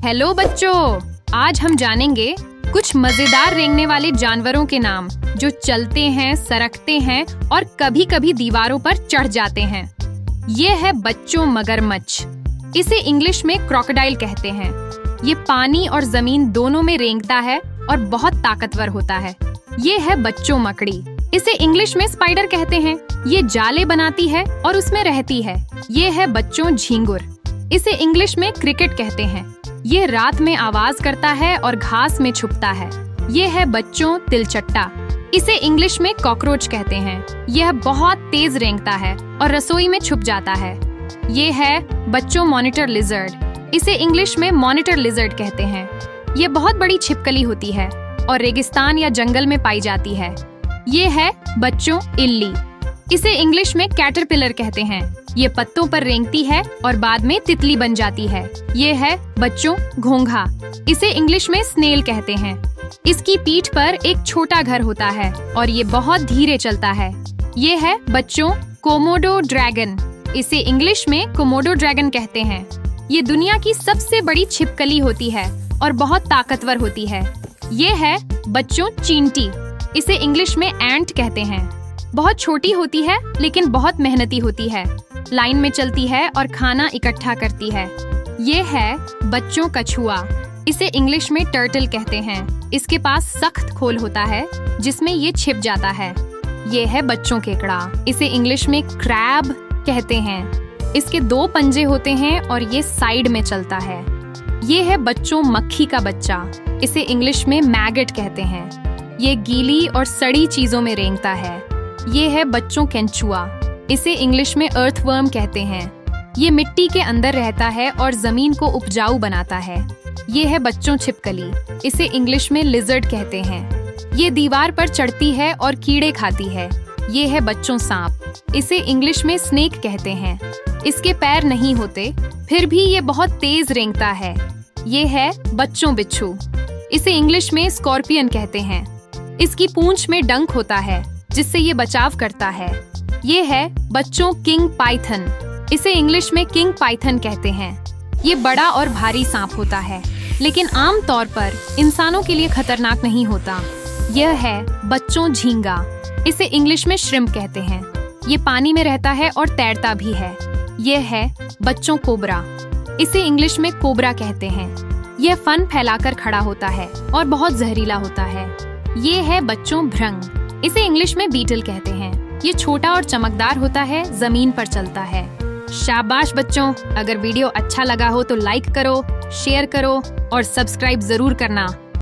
Hello बच्चों, आज हम जानेंगे कुछ मजेदार रेंगने वाले जानवरों के नाम जो चलते हैं, सरकते हैं और कभी-कभी दीवारों पर चढ़ जाते हैं। ये है बच्चों मगरमच्छ। इसे इंग्लिश में क्रोकोडाइल कहते हैं। ये पानी और जमीन दोनों में रेंगता है और बहुत ताकतवर होता है। ये है बच्चों मकड़ी। इसे इंग्लिश में स्पाइडर कहते हैं। ये जाले बनाती है और उसमें रहती है। ये है बच्चों झींगुर। इसे इंग्लिश में क्रिकेट कहते हैं। ये रात में आवाज करता है और घास में छुपता है। ये है बच्चों तिलचट्टा। इसे इंग्लिश में कॉकरोच कहते हैं। यह बहुत तेज रेंगता है और रसोई में छुप जाता है। ये है बच्चों मॉनिटर लिजर्ड। इसे इंग्लिश में मॉनिटर लिजर्ड कहते हैं। ये बहुत बड़ी छिपकली होती है और रेगिस्तान या जंगल में पाई जाती है। ये है बच्चों इल्ली। इसे इंग्लिश में कैटरपिलर कहते हैं। ये पत्तों पर रेंगती है और बाद में तितली बन जाती है। ये है बच्चों घोंघा। इसे इंग्लिश में स्नेल कहते हैं। इसकी पीठ पर एक छोटा घर होता है और ये बहुत धीरे चलता है। ये है बच्चों कोमोडो ड्रैगन। इसे इंग्लिश में कोमोडो ड्रैगन कहते हैं। ये दुनिया की सबसे बड़ी छिपकली होती है और बहुत ताकतवर होती है। ये है बच्चों चींटी। इसे इंग्लिश में एंट कहते हैं। बहुत छोटी होती है लेकिन बहुत मेहनती होती है। लाइन में चलती है और खाना इकट्ठा करती है। ये है बच्चों कछुआ। इसे इंग्लिश में टर्टल कहते हैं। इसके पास सख्त खोल होता है जिसमें ये छिप जाता है। ये है बच्चों केकड़ा। इसे इंग्लिश में क्रैब कहते हैं। इसके 2 पंजे होते हैं और ये साइड में चलता है। ये है बच्चों मक्खी का बच्चा। इसे इंग्लिश में मैगट कहते हैं। ये गीली और सड़ी चीजों में रेंगता है। ये है बच्चों केंचुआ। इसे इंग्लिश में अर्थवर्म कहते हैं। ये मिट्टी के अंदर रहता है और जमीन को उपजाऊ बनाता है। ये है बच्चों छिपकली। इसे इंग्लिश में लिजर्ड कहते हैं। ये दीवार पर चढ़ती है और कीड़े खाती है। ये है बच्चों सांप। इसे इंग्लिश में स्नेक कहते हैं। इसके पैर नहीं होते, फिर भी ये बहुत तेज रेंगता है। ये है बच्चों बिच्छू। इसे इंग्लिश में स्कॉर्पियन कहते हैं। इसकी पूंछ में डंक होता है जिससे ये बचाव करता है। ये है बच्चों किंग पाइथन। इसे इंग्लिश में किंग पाइथन कहते हैं। ये बड़ा और भारी सांप होता है लेकिन आम तौर पर इंसानों के लिए खतरनाक नहीं होता। यह है बच्चों झींगा। इसे इंग्लिश में श्रिम्प कहते हैं। ये पानी में रहता है और तैरता भी है। यह है बच्चों कोबरा। इसे इंग्लिश में कोबरा कहते हैं। यह फन फैलाकर खड़ा होता है और बहुत जहरीला होता है। ये है बच्चों भृंग। इसे इंग्लिश में बीटल कहते हैं। ये छोटा और चमकदार होता है, जमीन पर चलता है। शाबाश बच्चों, अगर वीडियो अच्छा लगा हो तो लाइक करो, शेयर करो और सब्सक्राइब जरूर करना।